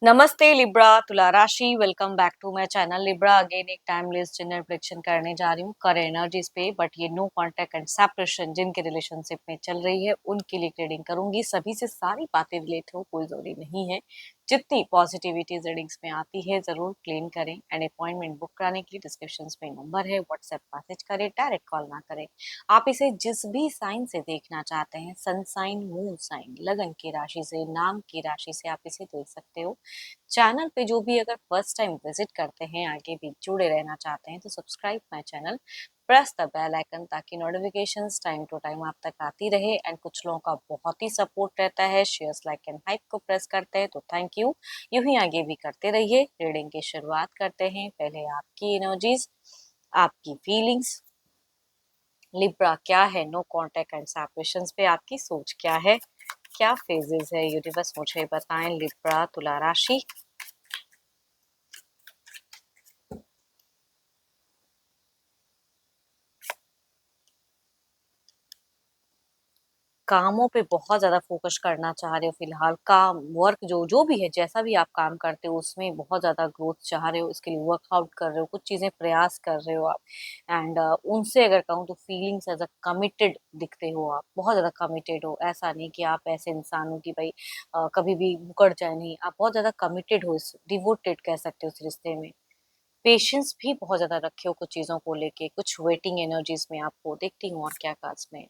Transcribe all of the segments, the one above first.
नमस्ते लिब्रा तुला राशि welcome back to my channel Libra. Again एक टाइमलेस जनरल प्रेडिक्शन करने जा रही हूँ कर एनर्जीज पे, बट ये नो कांटेक्ट एंड सेपरेशन जिनके रिलेशनशिप में चल रही है उनके लिए ट्रेडिंग करूंगी। सभी से सारी बातें रिलेट हो कोई जरूरी नहीं है। जितनी पॉजिटिविटी रीडिंग्स में आती है जरूर क्लेम करें एंड अपॉइंटमेंट बुक कराने के लिए डिस्क्रिप्शन में नंबर है, व्हाट्सएप मैसेज करें, डायरेक्ट कॉल ना करें। आप इसे जिस भी साइन से देखना चाहते हैं, सन साइन, मून साइन, लगन की राशि से, नाम की राशि से आप इसे देख सकते हो। चैनल पे जो भी अगर फर्स्ट टाइम विजिट करते हैं, आगे भी जुड़े रहना चाहते हैं तो subscribe my channel, press the bell icon ताकि नोटिफिकेशंस टाइम टू टाइम आप तक आती रहे। एंड कुछ लोगों का बहुत ही सपोर्ट रहता है, शेयर्स लाइक एंड हाइप को प्रेस करते हैं तो थैंक यू। यूं ही आगे भी करते रहिए। रीडिंग की शुरुआत करते हैं। पहले आपकी एनर्जीज, आपकी फीलिंग्स। लिब्रा क्या है, नो कांटेक्ट एंड सेपरेशंस पे आपकी सोच क्या है, क्या फेजेस है, यूनिवर्स मुझे बताएं। लिब्रा तुला राशि, कामों पे बहुत ज़्यादा फ़ोकस करना चाह रहे हो फिलहाल। काम, वर्क जो जो भी है, जैसा भी आप काम करते हो उसमें बहुत ज़्यादा ग्रोथ चाह रहे हो, इसके लिए वर्कआउट कर रहे हो, कुछ चीज़ें प्रयास कर रहे हो आप। एंड उनसे अगर कहूँ तो फीलिंग्स एज़ अ कमिटेड दिखते हो आप, बहुत ज़्यादा कमिटेड हो। ऐसा नहीं कि आप ऐसे इंसान हो कि भई कभी भी मुकर जाए, नहीं, आप बहुत ज़्यादा कमिटेड हो, इस डिवोटेड कह सकते हो इस रिश्ते में। पेशेंस भी बहुत ज़्यादा रखे हो कुछ चीज़ों को लेके, कुछ वेटिंग एनर्जीज़ में आपको देखती हूँ और क्या खास में।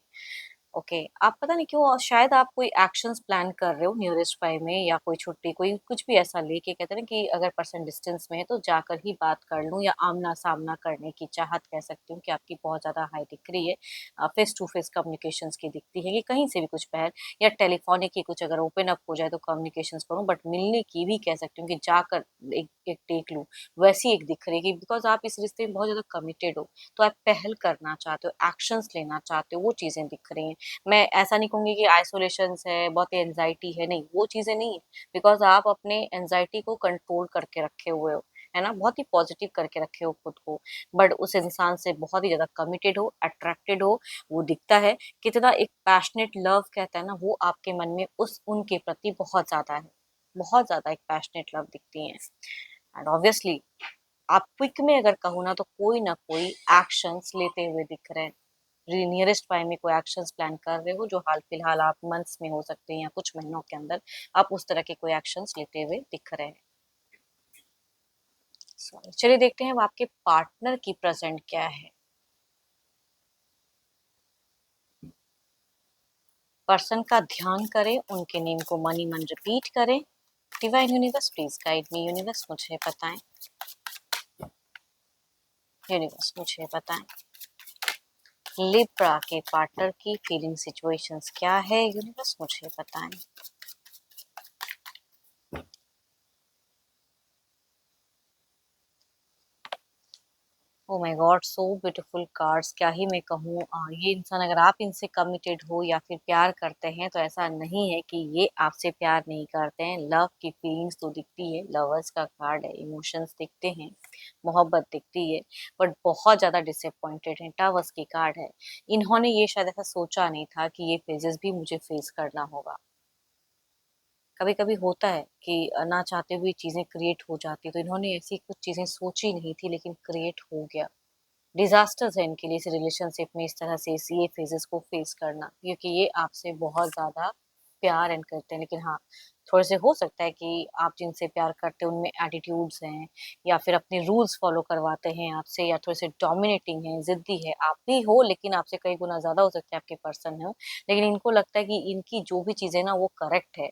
ओके, आप पता नहीं क्यों शायद आप कोई एक्शंस प्लान कर रहे हो नियरेस्ट बाय में, या कोई छुट्टी, कोई कुछ भी ऐसा लेके कहते हैं ना कि अगर पर्सन डिस्टेंस में है तो जाकर ही बात कर लूँ, या आमना सामना करने की चाहत कह सकती हूँ कि आपकी बहुत ज़्यादा हाई दिख रही है। फेस टू फेस कम्युनिकेशंस की दिखती है कि कहीं से भी कुछ पहल, या टेलीफोनिक की कुछ अगर ओपन अप हो जाए तो कम्युनिकेशंस करूँ, बट मिलने की भी कह सकती हूँ कि जाकर एक एक टेक लूँ, वैसी एक दिख रही है। बिकॉज आप इस रिश्ते में बहुत ज़्यादा कमिटेड हो, तो आप पहल करना चाहते हो, एक्शंस लेना चाहते हो, वो चीज़ें दिख रही हैं। मैं ऐसा नहीं कहूँगी कि आइसोलेशंस है, बहुत एंग्जायटी है, नहीं, वो चीज़ें नहीं है। बिकॉज़ आप अपने एंग्जायटी को कंट्रोल करके रखे हुए हो, है ना? बहुत ही पॉजिटिव करके रखे हो खुद को। बट उस इंसान से बहुत ही ज़्यादा कमिटेड हो, अट्रैक्टेड हो, वो दिखता है। कितना एक पैशनेट लव कहते हैं ना, वो आपके मन में उस उनके प्रति बहुत ज़्यादा है। बहुत ज़्यादा एक पैशनेट लव दिखती है। एंड ऑब्वियसली आप क्विक में अगर कहूँ ना तो कोई ना कोई एक्शंस लेते हुए दिख रहे हैं। नियरेस्ट बाय में कोई एक्शंस प्लान कर रहे हो जो हाल फिलहाल आप मंथ्स में हो सकते हैं या कुछ महीनों के अंदर आप उस तरह के कोई एक्शंस लेते हुए दिख रहे हैं। सॉरी, चलिए देखते हैं अब आपके पार्टनर की प्रेजेंट क्या है। पर्सन का ध्यान करें, उनके नेम को मन ही मन रिपीट करें। Divine universe please guide me. Universe मुझे बताएं, यूनिवर्स मुझे बताएं। लिब्रा के पार्टनर की फीलिंग सिचुएशंस क्या है, यूनिवर्स मुझे बताएं। Oh my God, so beautiful cards, क्या ही मैं कहूँ। ये इंसान, अगर आप इनसे कमिटेड हो या फिर प्यार करते हैं तो ऐसा नहीं है कि ये आपसे प्यार नहीं करते हैं। लव की फीलिंग्स तो दिखती है, लवर्स का कार्ड है, इमोशंस दिखते हैं, मोहब्बत दिखती है, बट बहुत ज़्यादा डिसअपॉइंटेड है। टावर्स की कार्ड है। इन्होंने ये शायद ऐसा सोचा नहीं था कि ये फेजेस भी मुझे फेस करना होगा। कभी कभी होता है कि ना चाहते हुए चीज़ें क्रिएट हो जाती है, तो इन्होंने ऐसी कुछ चीज़ें सोची नहीं थी लेकिन क्रिएट हो गया। डिजास्टर्स है इनके लिए इस रिलेशनशिप में, इस तरह से इस ये फेजेस को फेस करना, क्योंकि ये आपसे बहुत ज्यादा प्यार एंड करते हैं। लेकिन हाँ, थोड़े से हो सकता है कि आप जिनसे प्यार करते हैं उनमें एटीट्यूड्स हैं, या फिर अपने रूल्स फॉलो करवाते हैं आपसे, या थोड़े से डोमिनेटिंग है, जिद्दी है। आप भी हो लेकिन आपसे कई गुना ज्यादा हो सकता है आपके पर्सन हो। लेकिन इनको लगता है कि इनकी जो भी चीजें ना वो करेक्ट है,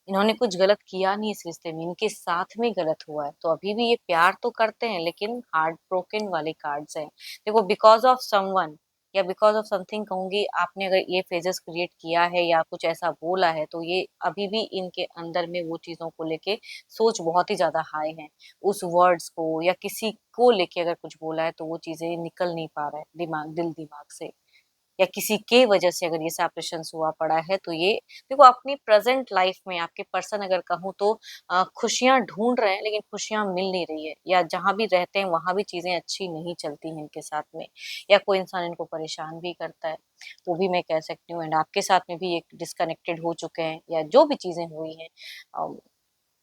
इन्होंने कुछ गलत किया नहीं इस रिश्ते में, इनके साथ में गलत हुआ है, तो अभी भी ये प्यार तो करते हैं लेकिन हार्ट ब्रोकन वाले कार्ड्स हैं। देखो, बिकॉज ऑफ समवन या बिकॉज ऑफ समथिंग कहूंगी, आपने अगर ये फेजेस क्रिएट किया है या कुछ ऐसा बोला है तो ये अभी भी इनके अंदर में वो चीजों को लेके सोच बहुत ही ज्यादा हाई है। उस वर्ड्स को या किसी को लेके अगर कुछ बोला है तो वो चीजें निकल नहीं पा रहा है दिमाग, दिल दिमाग से, या किसी के वजह से अगर ये सेपरेशन हुआ पड़ा है तो ये, देखो, अपनी प्रेजेंट लाइफ में आपके पर्सन अगर कहूँ तो खुशियां ढूंढ रहे हैं लेकिन खुशियां मिल नहीं रही है, या जहां भी रहते हैं वहां भी चीजें अच्छी नहीं चलती हैं इनके साथ में, या कोई इंसान इनको परेशान भी करता है, वो भी मैं कह सकती हूँ। एंड आपके साथ में भी एक डिस्कनेक्टेड हो चुके हैं, या जो भी चीजें हुई हैं,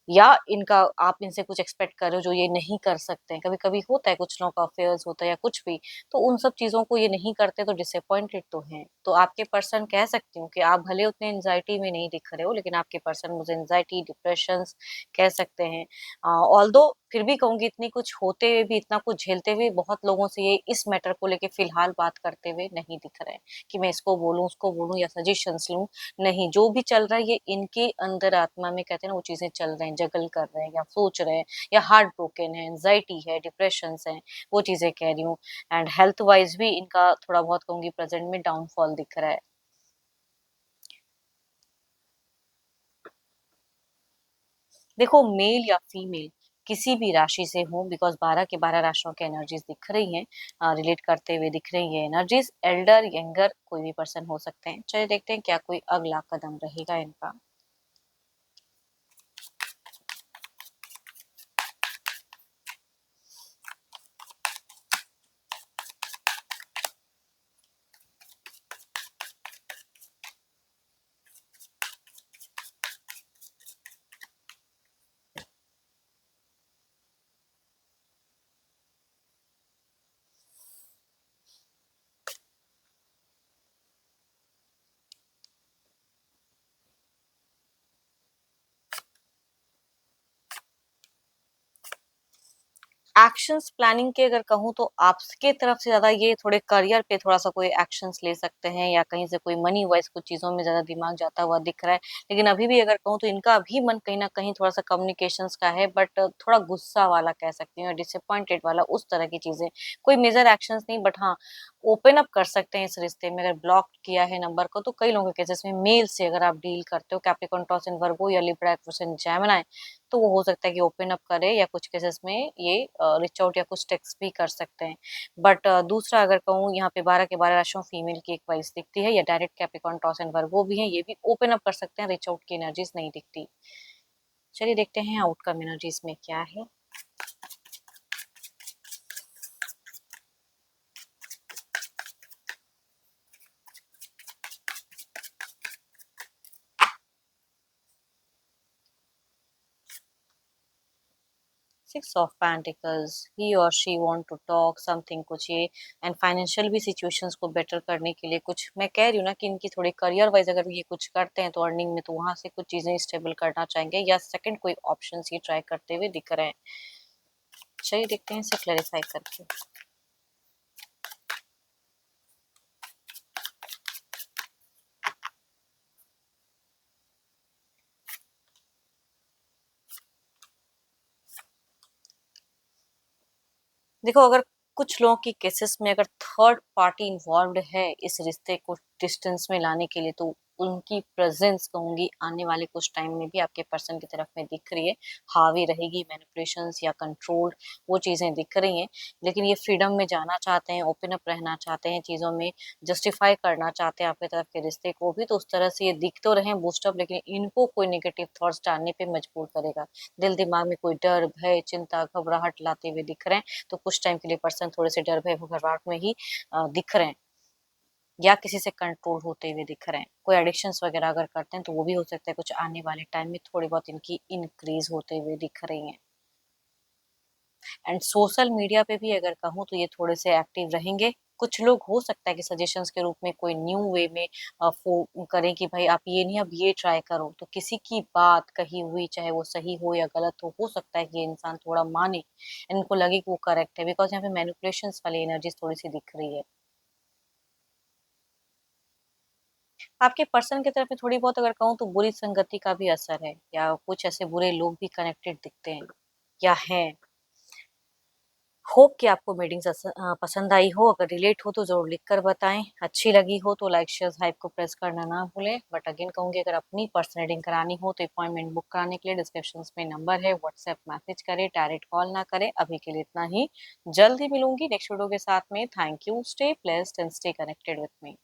या इनका आप इनसे कुछ एक्सपेक्ट कर रहे हो जो ये नहीं कर सकते हैं। कभी-कभी होता है कुछ लोगों का अफेयर्स होता है या कुछ भी, तो उन सब चीज़ों को ये नहीं करते तो डिसअपॉइंटेड तो हैं। तो आपके पर्सन कह सकती हूँ कि आप भले उतने एंग्ज़ायटी में नहीं दिख रहे हो, लेकिन आपके पर्सन मुझे एंग्ज़ायटी, डिप्रेशंस कह सकते हैं। ऑल्दो फिर भी कहूँगी इतनी कुछ होते हुए भी, इतना कुछ झेलते हुए बहुत लोगों से ये इस मैटर को लेके फिलहाल बात करते हुए नहीं दिख रहे हैं, कि मैं इसको बोलूँ, उसको बोलूँ या सजेशंस लूँ। नहीं, जो भी चल रहा है ये इनके अंदर आत्मा में कहते हैं ना वो चीज़ें चल रहे हैं, जगल कर रहे हैं या सोच रहे हैं या हार्ट ब्रोकन है, एंग्ज़ायटी है, डिप्रेशंस हैं, वो चीज़ें कह रही हूँ। एंड हेल्थ वाइज़ भी इनका थोड़ा बहुत कहूँगी प्रेज़ेंट में डाउनफॉल दिख रहा है। देखो मेल या फीमेल किसी भी राशि से हो, बिकॉज़ 12 के 12 राशियों की एनर्जीज़ दिख रही हैं, रिलेट करते हुए दिख रही हैं एनर्जीज़, एल्डर, यंगर कोई भी पर्सन हो सकते हैं। चलिए देखते हैं क्या कोई अगला कदम रहेगा इनका। एक्शंस प्लानिंग की अगर कहूँ तो आपके तरफ से ज़्यादा ये थोड़े करियर पे थोड़ा-सा कोई एक्शंस ले सकते हैं या कहीं से कोई मनी वाइज़ कुछ चीज़ों में ज़्यादा दिमाग जाता हुआ दिख रहा है। लेकिन अभी भी अगर कहूँ तो इनका अभी मन कहीं न कहीं थोड़ा-सा कम्युनिकेशंस का है, बट थोड़ा गुस्सा वाला कह सकती हूँ या डिसअपॉइंटेड वाला, उस तरह की चीज़ें। कोई मेजर एक्शंस नहीं, बट हाँ, ओपन अप कर सकते हैं इस रिश्ते में। अगर ब्लॉक किया है नंबर को तो कई लोगों के केसेस में मेल से अगर आप डील करते हो, कैप्रिकॉर्न, टॉरस एंड वर्गो या लिब्रा, एक्वेरियस एंड जेमिनी, तो वो हो सकता है कि ओपन अप करे या कुछ केसेस में ये रीच आउट या कुछ टेक्स्ट भी कर सकते हैं। बट दूसरा अगर कहूँ यहाँ पे 12 के 12 राशियों फीमेल की एक वाइस दिखती है या डायरेक्ट कैप्रिकॉर्न, टॉरस एंड वर्गो भी हैं, ये भी ओपन अप कर सकते हैं, रीच आउट की एनर्जीज़ नहीं दिखती। चलिए देखते हैं आउटकम एनर्जीज़ में क्या है। 6 ऑफ पेंटिकल्स, ही और she want to talk something, कुछ ये एंड फाइनेंशियल भी सिचुएशंस को बेटर करने के लिए कुछ मैं कह रही हूँ ना कि इनकी थोड़ी करियर वाइज अगर ये कुछ करते हैं तो अर्निंग में तो वहां से कुछ चीजें स्टेबल करना चाहेंगे या सेकंड कोई ऑप्शंस ये ट्राई करते हुए दिख रहे हैं। चलिए देखते हैं इसे क्लैरिफाई करके। देखो अगर कुछ लोगों की केसेस में अगर थर्ड पार्टी इन्वॉल्व्ड है इस रिश्ते को डिस्टेंस में लाने के लिए, तो उनकी प्रेजेंस कहूंगी आने वाले कुछ टाइम में भी आपके पर्सन की तरफ में दिख रही है, हावी रहेगी, मैनिपुलेशंस या कंट्रोल, वो चीजें दिख रही हैं। लेकिन ये फ्रीडम में जाना चाहते हैं, ओपन अप रहना चाहते हैं, चीजों में जस्टिफाई करना चाहते हैं आपकी तरफ के रिश्ते को भी, तो उस तरह से ये दिख तो रहे बूस्टअप, लेकिन इनको कोई नेगेटिव थॉट्स डालने पे मजबूर करेगा। दिल दिमाग में कोई डर, भय, चिंता, घबराहट लाते हुए दिख रहे हैं, तो कुछ टाइम के लिए पर्सन थोड़े से डर भय घबराहट में ही दिख रहे हैं या किसी से कंट्रोल होते हुए दिख रहे हैं। कोई एडिक्शंस वगैरह अगर करते हैं तो वो भी हो सकता है कुछ आने वाले टाइम में थोड़ी बहुत इनकी इंक्रीज होते हुए दिख रही हैं। एंड सोशल मीडिया पे भी अगर कहूँ तो ये थोड़े से एक्टिव रहेंगे। कुछ लोग हो सकता है कि सजेशंस के रूप में कोई न्यू वे में करें कि भाई आप ये नहीं, अब ये ट्राई करो, तो किसी की बात कही हुई चाहे वो सही हो या गलत हो सकता है कि ये इंसान थोड़ा माने, इनको लगे कि वो करेक्ट है, बिकॉज यहाँ पे मैनिपुलेशंस वाली एनर्जीज थोड़ी सी दिख रही है। आपके पर्सन की तरफ में थोड़ी बहुत अगर कहूँ तो बुरी संगति का भी असर है या कुछ ऐसे बुरे लोग भी कनेक्टेड दिखते हैं या हैं। होप कि आपको मीटिंग पसंद आई हो, अगर रिलेट हो तो ज़रूर लिख कर बताएँ। अच्छी लगी हो तो लाइक, शेयर, हाइप को प्रेस करना ना भूलें। बट अगेन कहूँगी अगर अपनी पर्सनल रीडिंग करानी हो तो अपॉइंटमेंट बुक कराने के लिए डिस्क्रिप्शंस में नंबर है, व्हाट्सएप मैसेज करें, डायरेक्ट कॉल ना करें। अभी के लिए इतना ही, जल्द ही मिलूँगी नेक्स्ट वीडियो के साथ में। Thank you, stay blessed and stay connected with me.